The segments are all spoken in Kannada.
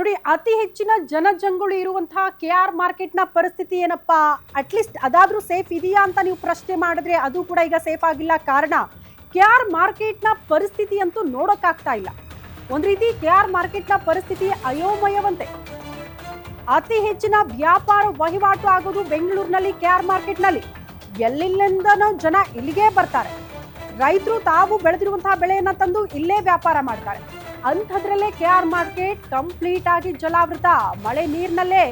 ನೋಡಿ, ಅತಿ ಹೆಚ್ಚಿನ ಜನಜಂಗುಳಿ ಇರುವಂತಹ KR ಮಾರ್ಕೆಟ್ನ ಪರಿಸ್ಥಿತಿ ಏನಪ್ಪಾ? ಅಟ್ಲೀಸ್ಟ್ ಅದಾದ್ರೂ ಸೇಫ್ ಇದೆಯಾ ಅಂತ ನೀವು ಪ್ರಶ್ನೆ ಮಾಡಿದ್ರೆ ಅದು ಕೂಡ ಈಗ ಸೇಫ್ ಆಗಿಲ್ಲ. ಕಾರಣ KR ಮಾರ್ಕೆಟ್ನ ಪರಿಸ್ಥಿತಿ ಅಂತೂ ನೋಡೋಕ್ಕಾಗ್ತಾ ಇಲ್ಲ. ಒಂದ್ ರೀತಿ KR ಮಾರ್ಕೆಟ್ನ ಪರಿಸ್ಥಿತಿ ಅಯೋಮಯವಂತೆ. ಅತಿ ಹೆಚ್ಚಿನ ವ್ಯಾಪಾರ ವಹಿವಾಟು ಆಗೋದು ಬೆಂಗಳೂರಿನಲ್ಲಿ KR ಮಾರ್ಕೆಟ್ನಲ್ಲಿ. ಎಲ್ಲಿಂದನೋ ಜನ ಇಲ್ಲಿಗೆ ಬರ್ತಾರೆ. ರೈತರು ತಾವು ಬೆಳೆದಿರುವಂತಹ ಬೆಳೆಯನ್ನ ತಂದು ಇಲ್ಲೇ ವ್ಯಾಪಾರ ಮಾಡ್ತಾರೆ. ಅಂಥದ್ರಲ್ಲೇ KR ಮಾರ್ಕೆಟ್ ಕಂಪ್ಲೀಟ್ ಆಗಿ ಜಲಾವೃತ. ಮಳೆ ನೀರಿನಲ್ಲೇ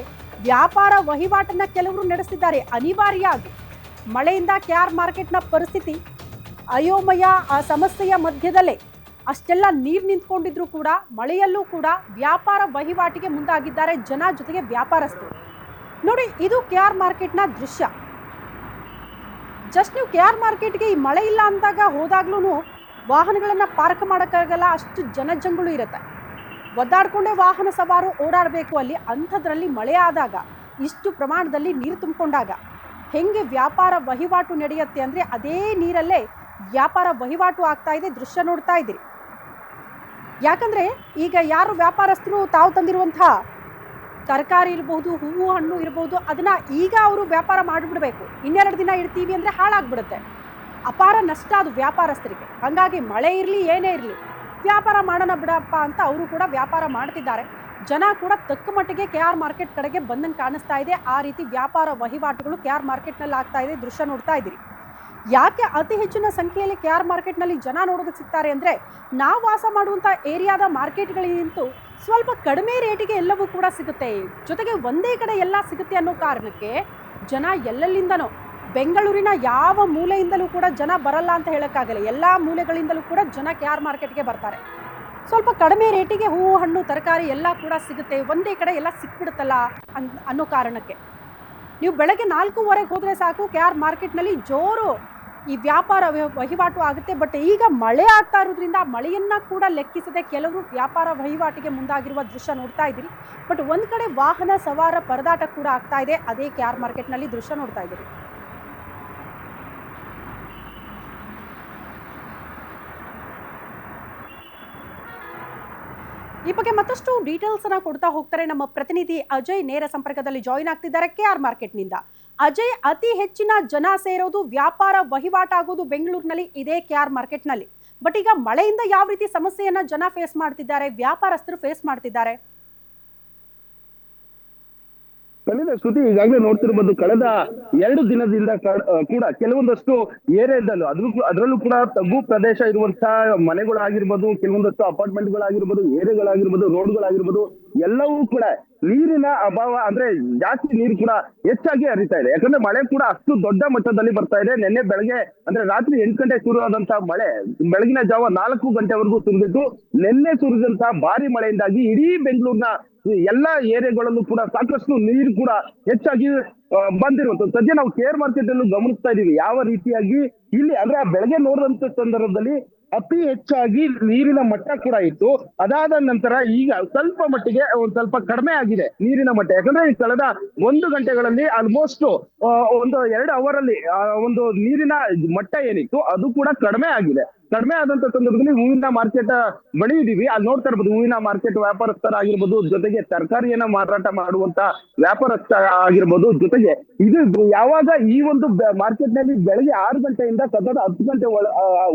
ವ್ಯಾಪಾರ ವಹಿವಾಟನ್ನ ಕೆಲವರು ನಡೆಸಿದ್ದಾರೆ ಅನಿವಾರ್ಯ ಆಗಿ. ಮಳೆಯಿಂದ KR ಮಾರ್ಕೆಟ್ನ ಪರಿಸ್ಥಿತಿ ಅಯೋಮಯ. ಆ ಸಮಸ್ಯೆಯ ಮಧ್ಯದಲ್ಲೇ ಅಷ್ಟೆಲ್ಲ ನೀರು ನಿಂತ್ಕೊಂಡಿದ್ರು ಕೂಡ ಮಳೆಯಲ್ಲೂ ಕೂಡ ವ್ಯಾಪಾರ ವಹಿವಾಟಿಗೆ ಮುಂದಾಗಿದ್ದಾರೆ ಜನ, ಜೊತೆಗೆ ವ್ಯಾಪಾರಸ್ಥರು. ನೋಡಿ, ಇದು KR ಮಾರ್ಕೆಟ್ನ ದೃಶ್ಯ. ಜಸ್ಟ್ ನೀವು KR ಮಾರ್ಕೆಟ್ಗೆ ಈ ಮಳೆ ಇಲ್ಲ ಅಂದಾಗ ಹೋದಾಗ್ಲೂ ವಾಹನಗಳನ್ನು ಪಾರ್ಕ್ ಮಾಡೋಕ್ಕಾಗಲ್ಲ, ಅಷ್ಟು ಜನಜಂಗುಳು ಇರುತ್ತೆ. ಒದ್ದಾಡ್ಕೊಂಡೇ ವಾಹನ ಸವಾರು ಓಡಾಡಬೇಕು ಅಲ್ಲಿ. ಅಂಥದ್ರಲ್ಲಿ ಮಳೆ ಆದಾಗ ಇಷ್ಟು ಪ್ರಮಾಣದಲ್ಲಿ ನೀರು ತುಂಬಿಕೊಂಡಾಗ ಹೆಂಗೆ ವ್ಯಾಪಾರ ವಹಿವಾಟು ನಡೆಯುತ್ತೆ ಅಂದರೆ ಅದೇ ನೀರಲ್ಲೇ ವ್ಯಾಪಾರ ವಹಿವಾಟು ಆಗ್ತಾ ಇದೆ. ದೃಶ್ಯ ನೋಡ್ತಾ ಇದ್ದೀರಿ. ಯಾಕಂದರೆ ಈಗ ಯಾರು ವ್ಯಾಪಾರಸ್ಥರು ತಾವು ತಂದಿರುವಂತಹ ತರಕಾರಿ ಇರಬಹುದು, ಹೂವು ಹಣ್ಣು ಇರಬಹುದು, ಅದನ್ನು ಈಗ ಅವರು ವ್ಯಾಪಾರ ಮಾಡಿಬಿಡಬೇಕು. ಇನ್ನೆರಡು ದಿನ ಇಡ್ತೀವಿ ಅಂದರೆ ಹಾಳಾಗ್ಬಿಡುತ್ತೆ. ಅಪಾರ ನಷ್ಟ ಅದು ವ್ಯಾಪಾರಸ್ಥರಿಗೆ. ಹಾಗಾಗಿ ಮಳೆ ಇರಲಿ ಏನೇ ಇರಲಿ ವ್ಯಾಪಾರ ಮಾಡೋಣ ಬಿಡಪ್ಪ ಅಂತ ಅವರು ಕೂಡ ವ್ಯಾಪಾರ ಮಾಡ್ತಿದ್ದಾರೆ. ಜನ ಕೂಡ ತಕ್ಕ ಮಟ್ಟಿಗೆ KR ಮಾರ್ಕೆಟ್ ಕಡೆಗೆ ಬಂದಂಗೆ ಕಾಣಿಸ್ತಾ ಇದೆ. ಆ ರೀತಿ ವ್ಯಾಪಾರ ವಹಿವಾಟುಗಳು KR ಮಾರ್ಕೆಟ್ನಲ್ಲಿ ಆಗ್ತಾ ಇದೆ. ದೃಶ್ಯ ನೋಡ್ತಾ ಇದ್ದೀರಿ. ಯಾಕೆ ಅತಿ ಹೆಚ್ಚಿನ ಸಂಖ್ಯೆಯಲ್ಲಿ KR ಮಾರ್ಕೆಟ್ನಲ್ಲಿ ಜನ ನೋಡೋದಕ್ಕೆ ಸಿಗ್ತಾರೆ ಅಂದರೆ, ನಾವು ವಾಸ ಮಾಡುವಂಥ ಏರಿಯಾದ ಮಾರ್ಕೆಟ್ಗಳಿಗಿಂತೂ ಸ್ವಲ್ಪ ಕಡಿಮೆ ರೇಟಿಗೆ ಎಲ್ಲವೂ ಕೂಡ ಸಿಗುತ್ತೆ. ಜೊತೆಗೆ ಒಂದೇ ಕಡೆ ಎಲ್ಲ ಸಿಗುತ್ತೆ ಅನ್ನೋ ಕಾರಣಕ್ಕೆ ಜನ ಎಲ್ಲೆಲ್ಲಿಂದನೋ, ಬೆಂಗಳೂರಿನ ಯಾವ ಮೂಲೆಯಿಂದಲೂ ಕೂಡ ಜನ ಬರಲ್ಲ ಅಂತ ಹೇಳೋಕ್ಕಾಗಲ್ಲ. ಎಲ್ಲ ಮೂಲೆಗಳಿಂದಲೂ ಕೂಡ ಜನ KR ಮಾರ್ಕೆಟ್ಗೆ ಬರ್ತಾರೆ. ಸ್ವಲ್ಪ ಕಡಿಮೆ ರೇಟಿಗೆ ಹೂವು ಹಣ್ಣು ತರಕಾರಿ ಎಲ್ಲ ಕೂಡ ಸಿಗುತ್ತೆ. ಒಂದೇ ಕಡೆ ಎಲ್ಲ ಸಿಕ್ಬಿಡುತ್ತಲ್ಲ ಅನ್ನೋ ಕಾರಣಕ್ಕೆ ನೀವು ಬೆಳಗ್ಗೆ 4:15 ಹೋದರೆ ಸಾಕು, KR ಮಾರ್ಕೆಟ್ನಲ್ಲಿ ಜೋರು ಈ ವ್ಯಾಪಾರ ವಹಿವಾಟು ಆಗುತ್ತೆ. ಬಟ್ ಈಗ ಮಳೆ ಆಗ್ತಾ ಇರೋದ್ರಿಂದ ಮಳೆಯನ್ನ ಕೂಡ ಲೆಕ್ಕಿಸದೆ ಕೆಲವರು ವ್ಯಾಪಾರ ವಹಿವಾಟಿಗೆ ಮುಂದಾಗಿರುವ ದೃಶ್ಯ ನೋಡ್ತಾ ಇದ್ದೀರಿ. ಬಟ್ ಒಂದು ಕಡೆ ವಾಹನ ಸವಾರ ಪರದಾಟ ಕೂಡ ಆಗ್ತಾ ಇದೆ. ಅದೇ KR ಮಾರ್ಕೆಟ್ನಲ್ಲಿ ದೃಶ್ಯ ನೋಡ್ತಾ ಇದ್ದೀರಿ. ಈ ಬಗ್ಗೆ ಮತ್ತಷ್ಟು ಡೀಟೇಲ್ಸ್ ಅನ್ನ ಕೊಡ್ತಾ ಹೋಗ್ತಾರೆ ನಮ್ಮ ಪ್ರತಿನಿಧಿ ಅಜಯ್. ನೇರ ಸಂಪರ್ಕದಲ್ಲಿ ಜಾಯಿನ್ ಆಗ್ತಿದ್ದಾರೆ KR ಮಾರ್ಕೆಟ್ನಿಂದ. ಅಜಯ್, ಅತಿ ಹೆಚ್ಚಿನ ಜನ ಸೇರೋದು, ವ್ಯಾಪಾರ ವಹಿವಾಟಾಗೋದು ಬೆಂಗಳೂರಿನಲ್ಲಿ ಇದೇ KR ಮಾರ್ಕೆಟ್ನಲ್ಲಿ. ಬಟ್ ಈಗ ಮಳೆಯಿಂದ ಯಾವ ರೀತಿ ಸಮಸ್ಯೆಯನ್ನ ಜನ ಫೇಸ್ ಮಾಡ್ತಿದ್ದಾರೆ, ವ್ಯಾಪಾರಸ್ಥರು ಫೇಸ್ ಮಾಡ್ತಿದ್ದಾರೆ? ಕಳೆದ ಶ್ರುತಿ ಈಗಾಗಲೇ ನೋಡ್ತಿರ್ಬೋದು, ಕಳೆದ 2 ದಿನದಿಂದ ಕೂಡ ಕೆಲವೊಂದಷ್ಟು ಏರಿಯಾದಲ್ಲೂ ಅದರಲ್ಲೂ ಕೂಡ ತಗ್ಗು ಪ್ರದೇಶ ಇರುವಂತಹ ಮನೆಗಳಾಗಿರ್ಬೋದು, ಕೆಲವೊಂದಷ್ಟು ಅಪಾರ್ಟ್ಮೆಂಟ್ಗಳಾಗಿರ್ಬೋದು, ಏರಿಯಾಗಳಾಗಿರ್ಬೋದು, ರೋಡ್ಗಳಾಗಿರ್ಬೋದು, ಎಲ್ಲವೂ ಕೂಡ ನೀರಿನ ಅಭಾವ, ಅಂದ್ರೆ ಜಾಸ್ತಿ ನೀರು ಕೂಡ ಹೆಚ್ಚಾಗಿ ಹರಿತಾ ಇದೆ. ಯಾಕಂದ್ರೆ ಮಳೆ ಕೂಡ ಅಷ್ಟು ದೊಡ್ಡ ಮಟ್ಟದಲ್ಲಿ ಬರ್ತಾ ಇದೆ. ನಿನ್ನೆ ಬೆಳಗ್ಗೆ ಅಂದ್ರೆ ರಾತ್ರಿ 8 ಗಂಟೆ ಶುರು ಆದಂತಹ ಮಳೆ ಬೆಳಗಿನ ಜಾವ 4 ಗಂಟೆವರೆಗೂ ಸುರಿದಿದ್ದು, ನಿನ್ನೆ ಸುರಿದಂತಹ ಭಾರಿ ಮಳೆಯಿಂದಾಗಿ ಇಡೀ ಬೆಂಗಳೂರಿನ ಎಲ್ಲಾ ಏರಿಯಾಗಳಲ್ಲೂ ಕೂಡ ಸಾಕಷ್ಟು ನೀರು ಕೂಡ ಹೆಚ್ಚಾಗಿ ಬಂದಿರುವಂತದ್ದು. ಸದ್ಯ ನಾವು KR ಮಾರ್ಕೆಟ್ ಅಲ್ಲೂ ಗಮನಿಸ್ತಾ ಇದೀವಿ ಯಾವ ರೀತಿಯಾಗಿ ಇಲ್ಲಿ ಅಂದ್ರೆ ಬೆಳಗ್ಗೆ ನೋಡಿದಂತ ಸಂದರ್ಭದಲ್ಲಿ ಅತಿ ಹೆಚ್ಚಾಗಿ ನೀರಿನ ಮಟ್ಟ ಕೂಡ ಇತ್ತು. ಅದಾದ ನಂತರ ಈಗ ಸ್ವಲ್ಪ ಮಟ್ಟಿಗೆ ಒಂದ್ ಸ್ವಲ್ಪ ಕಡಿಮೆ ಆಗಿದೆ ನೀರಿನ ಮಟ್ಟ. ಯಾಕಂದ್ರೆ ಈ ಕಳೆದ 1 ಗಂಟೆಗಳಲ್ಲಿ ಆಲ್ಮೋಸ್ಟ್ ಒಂದು 2 ಅವರ್ ಅಲ್ಲಿ ಒಂದು ನೀರಿನ ಮಟ್ಟ ಏನಿತ್ತು ಅದು ಕೂಡ ಕಡಿಮೆ ಆಗಿದೆ. ಕಡಿಮೆ ಆದಂತ ಸಂದರ್ಭದಲ್ಲಿ ಹೂವಿನ ಮಾರ್ಕೆಟ್ ಬಳಿ ಇದೀವಿ. ಅಲ್ಲಿ ನೋಡ್ತಾ ಇರ್ಬೋದು, ಹೂವಿನ ಮಾರ್ಕೆಟ್ ವ್ಯಾಪಾರಸ್ಥರಾಗಿರ್ಬೋದು, ಜೊತೆಗೆ ತರಕಾರಿಯನ್ನ ಮಾರಾಟ ಮಾಡುವಂತ ವ್ಯಾಪಾರಸ್ಥ ಆಗಿರ್ಬೋದು, ಜೊತೆಗೆ ಇದು ಯಾವಾಗ ಈ ಒಂದು ಮಾರ್ಕೆಟ್ ನಲ್ಲಿ ಬೆಳಗ್ಗೆ 6 ಗಂಟೆಯಿಂದ ಸತತ 10 ಗಂಟೆ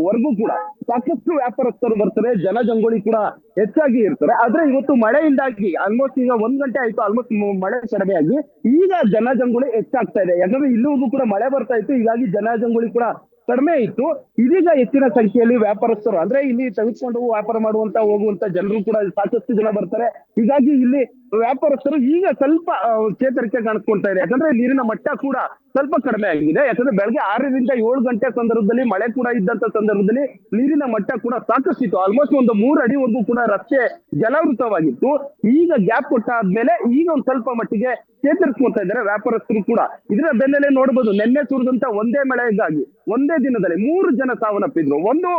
ವರೆಗೂ ಕೂಡ ಸಾಕಷ್ಟು ವ್ಯಾಪಾರಸ್ಥರು ಬರ್ತಾರೆ, ಜನಜಂಗುಳಿ ಕೂಡ ಹೆಚ್ಚಾಗಿ ಇರ್ತಾರೆ. ಆದ್ರೆ ಇವತ್ತು ಮಳೆಯಿಂದಾಗಿ ಆಲ್ಮೋಸ್ಟ್ ಈಗ 1 ಗಂಟೆ ಆಯ್ತು, ಆಲ್ಮೋಸ್ಟ್ ಮಳೆ ಕಡಿಮೆ ಆಗಿ ಈಗ ಜನಜಂಗುಳಿ ಹೆಚ್ಚಾಗ್ತಾ ಇದೆ. ಯಾಕಂದ್ರೆ ಇಲ್ಲಿವರೆಗೂ ಕೂಡ ಮಳೆ ಬರ್ತಾ ಇತ್ತು, ಹೀಗಾಗಿ ಜನಜಂಗುಳಿ ಕೂಡ ಕಡಿಮೆ ಇತ್ತು. ಇದೀಗ ಹೆಚ್ಚಿನ ಸಂಖ್ಯೆಯಲ್ಲಿ ವ್ಯಾಪಾರಸ್ಥರು ಅಂದ್ರೆ ಇಲ್ಲಿ ತೆಗೆದುಕೊಂಡು ವ್ಯಾಪಾರ ಮಾಡುವಂತ ಹೋಗುವಂತ ಜನರು ಕೂಡ ಸಾಕಷ್ಟು ಜನ ಬರ್ತಾರೆ. ಹೀಗಾಗಿ ಇಲ್ಲಿ ವ್ಯಾಪಾರಸ್ಥರು ಈಗ ಸ್ವಲ್ಪ ಚೇತರಿಕೆ ಕಾಣಿಸ್ಕೊಳ್ತಾ ಇದೆ. ಯಾಕಂದ್ರೆ ನೀರಿನ ಮಟ್ಟ ಕೂಡ ಸ್ವಲ್ಪ ಕಡಿಮೆ ಆಗಿದೆ. ಯಾಕಂದ್ರೆ ಬೆಳಗ್ಗೆ 6ರಿಂದ 7 ಗಂಟೆ ಸಂದರ್ಭದಲ್ಲಿ ಮಳೆ ಕೂಡ ಇದ್ದಂತ ಸಂದರ್ಭದಲ್ಲಿ ನೀರಿನ ಮಟ್ಟ ಕೂಡ ಸಾಕಷ್ಟು ಇತ್ತು. ಆಲ್ಮೋಸ್ಟ್ ಒಂದು 3 ಅಡಿವರೆಗೂ ಕೂಡ ರಸ್ತೆ ಜಲಾವೃತವಾಗಿತ್ತು. ಈಗ ಗ್ಯಾಪ್ ಕೊಟ್ಟಾದ್ಮೇಲೆ ಈಗ ಒಂದ್ ಸ್ವಲ್ಪ ಮಟ್ಟಿಗೆ ಚೇತರಿಸ್ಕೊಳ್ತಾ ಇದ್ದಾರೆ ವ್ಯಾಪಾರಸ್ಥರು ಕೂಡ. ಇದರ ಬೆನ್ನಲ್ಲೇ ನೋಡಬಹುದು, ನಿನ್ನೆ ಸುರಿದಂತ ಒಂದೇ ಮಳೆಗಾಗಿ ಒಂದೇ ದಿನದಲ್ಲಿ 3 ಜನ ಸಾವನ್ನಪ್ಪಿದ್ರು. ಒಂದು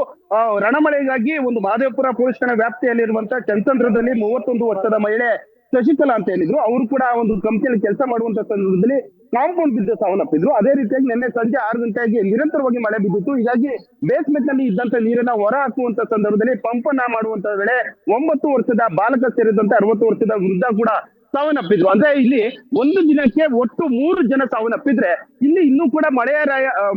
ರಣಮಳೆಗಾಗಿ ಒಂದು ಮಹದೇವಪುರ ಪೊಲೀಸ್ ಠಾಣೆ ವ್ಯಾಪ್ತಿಯಲ್ಲಿರುವಂತಹ ಚಂದ್ರದಲ್ಲಿ 31 ವರ್ಷದ ಮಹಿಳೆ ಶಶಿಕಲಾ ಅಂತ ಹೇಳಿದ್ರು. ಅವರು ಕೂಡ ಒಂದು ಕಂಪನಿಯಲ್ಲಿ ಕೆಲಸ ಮಾಡುವಂತ ಸಂದರ್ಭದಲ್ಲಿ ಕಾಂಪೌಂಡ್ ಬಿದ್ದು ಸಾವನ್ನಪ್ಪಿದ್ರು. ಅದೇ ರೀತಿಯಾಗಿ ನಿನ್ನೆ ಸಂಜೆ 6 ಗಂಟೆಗೆ ನಿರಂತರವಾಗಿ ಮಳೆ ಬಿದ್ದಿತ್ತು. ಹೀಗಾಗಿ ಬೇಸ್ಮೆಂಟ್ ನಲ್ಲಿ ಇದ್ದಂತ ನೀರನ್ನ ಹೊರ ಹಾಕುವಂತ ಸಂದರ್ಭದಲ್ಲಿ ಪಂಪ್ ಅನ್ನ ಮಾಡುವಂತ ವೇಳೆ 9 ವರ್ಷದ ಬಾಲಕ ಸೇರಿದಂತೆ 60 ವರ್ಷದ ವೃದ್ಧ ಕೂಡ ಸಾವನ್ನಪ್ಪಿದ್ರು. ಅಂದ್ರೆ ಇಲ್ಲಿ ಒಂದು ದಿನಕ್ಕೆ ಒಟ್ಟು 3 ಜನ ಸಾವನ್ನಪ್ಪಿದ್ರೆ ಇಲ್ಲಿ ಇನ್ನೂ ಕೂಡ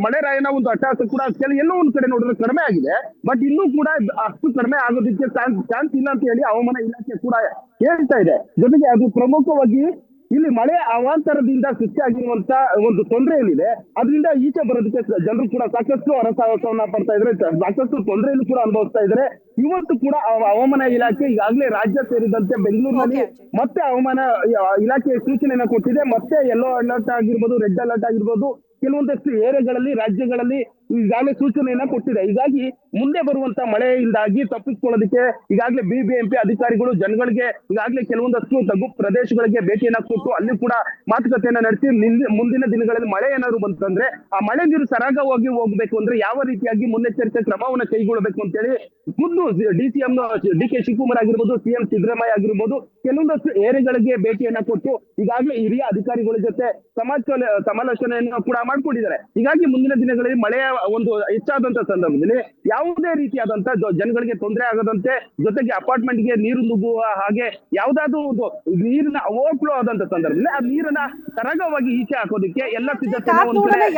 ಮಳೆರಾಯನ ಒಂದು ಅಟ್ಟಹಾಸ ಕೂಡ ಎಲ್ಲೋ ಒಂದ್ ಕಡೆ ನೋಡಿದ್ರೆ ಕಡಿಮೆ ಆಗಿದೆ. ಬಟ್ ಇನ್ನೂ ಕೂಡ ಅಷ್ಟು ಕಡಿಮೆ ಆಗೋದಕ್ಕೆ ಚಾನ್ಸ್ ಇಲ್ಲ ಅಂತ ಹೇಳಿ ಹವಾಮಾನ ಇಲಾಖೆ ಕೂಡ ಹೇಳ್ತಾ ಇದೆ. ಜೊತೆಗೆ ಅದು ಪ್ರಮುಖವಾಗಿ ಇಲ್ಲಿ ಮಳೆ ಅವಾಂತರದಿಂದ ಸೃಷ್ಟಿಯಾಗಿರುವಂತ ಒಂದು ತೊಂದರೆ ಏನಿದೆ ಅದರಿಂದ ಈಚೆ ಬರೋದಕ್ಕೆ ಜನರು ಕೂಡ ಸಾಕಷ್ಟು ಹರಸಾಹಸವನ್ನ ಪಡ್ತಾ ಇದ್ದಾರೆ, ಸಾಕಷ್ಟು ತೊಂದರೆಯನ್ನು ಕೂಡ ಅನುಭವಿಸ್ತಾ ಇದ್ದಾರೆ. ಇವತ್ತು ಕೂಡ ಹವಾಮಾನ ಇಲಾಖೆ ಈಗಾಗಲೇ ರಾಜ್ಯ ಸೇರಿದಂತೆ ಬೆಂಗಳೂರಿನಲ್ಲಿ ಮತ್ತೆ ಹವಾಮಾನ ಇಲಾಖೆ ಸೂಚನೆಯನ್ನ ಕೊಟ್ಟಿದೆ. ಮತ್ತೆ ಯೆಲ್ಲೋ ಅಲರ್ಟ್ ಆಗಿರ್ಬೋದು, ರೆಡ್ ಅಲರ್ಟ್ ಆಗಿರ್ಬೋದು, ಕೆಲವೊಂದಷ್ಟು ಏರಿಯಾಗಳಲ್ಲಿ ರಾಜ್ಯಗಳಲ್ಲಿ ಈಗಾಗಲೇ ಸೂಚನೆಯನ್ನ ಕೊಟ್ಟಿದೆ. ಹೀಗಾಗಿ ಮುಂದೆ ಬರುವಂತ ಮಳೆಯಿಂದಾಗಿ ತಪ್ಪಿಸ್ಕೊಳ್ಳೋದಕ್ಕೆ ಈಗಾಗಲೇ ಬಿಬಿಎಂಪಿ ಅಧಿಕಾರಿಗಳು ಜನಗಳಿಗೆ ಈಗಾಗಲೇ ಕೆಲವೊಂದಷ್ಟು ತಗ್ಗು ಪ್ರದೇಶಗಳಿಗೆ ಭೇಟಿಯನ್ನ ಕೊಟ್ಟು ಅಲ್ಲಿ ಕೂಡ ಮಾತುಕತೆಯನ್ನ ನಡೆಸಿ ಮುಂದಿನ ದಿನಗಳಲ್ಲಿ ಮಳೆ ಏನಾದ್ರು ಬಂತಂದ್ರೆ ಆ ಮಳೆ ನೀರು ಸರಾಗವಾಗಿ ಹೋಗ್ಬೇಕು ಅಂದ್ರೆ ಯಾವ ರೀತಿಯಾಗಿ ಮುನ್ನೆಚ್ಚರಿಕೆ ಕ್ರಮವನ್ನ ಕೈಗೊಳ್ಳಬೇಕು ಅಂತ ಹೇಳಿ ಖುದ್ದು ಡಿಸಿಎಂ ಡಿ.ಕೆ. ಶಿವಕುಮಾರ್ ಆಗಿರ್ಬೋದು, ಸಿಎಂ ಸಿದ್ದರಾಮಯ್ಯ ಆಗಿರ್ಬೋದು ಕೆಲವೊಂದಷ್ಟು ಏರಿಯಾಗಳಿಗೆ ಭೇಟಿಯನ್ನ ಕೊಟ್ಟು ಈಗಾಗಲೇ ಹಿರಿಯ ಅಧಿಕಾರಿಗಳ ಜೊತೆ ಸಮಾಲೋಚನೆಯನ್ನು ಕೂಡ ಮಾಡ್ಕೊಂಡಿದ್ದಾರೆ. ಹೀಗಾಗಿ ಮುಂದಿನ ದಿನಗಳಲ್ಲಿ ಮಳೆಯ ಒಂದು ಹೆಚ್ಚಾದಂತ ಸಂದರ್ಭದಲ್ಲಿ ಯಾವುದೇ ರೀತಿಯಾದಂತ ಜನಗಳಿಗೆ ತೊಂದರೆ ಆಗದಂತೆ, ಜೊತೆಗೆ ಅಪಾರ್ಟ್ಮೆಂಟ್ ಗೆ ನೀರು ನುಗ್ಗುವ ಹಾಗೆ ಯಾವ್ದಾದ್ರು ಒಂದು ನೀರಿನ ಓವರ್ಫ್ಲೋ ಆದಂತ ಸಂದರ್ಭದಲ್ಲಿ ಆ ನೀರನ್ನ ಸರಾಗವಾಗಿ ಈಚೆ ಹಾಕೋದಕ್ಕೆ ಎಲ್ಲ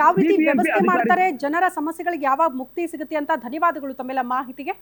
ಯಾವ ರೀತಿ ವ್ಯವಸ್ಥೆ ಮಾಡ್ತಾರೆ, ಜನರ ಸಮಸ್ಯೆಗಳಿಗೆ ಯಾವಾಗ ಮುಕ್ತಿ ಸಿಗುತ್ತೆ ಅಂತ. ಧನ್ಯವಾದಗಳು ತಮ್ಮೆಲ್ಲ ಮಾಹಿತಿಗೆ.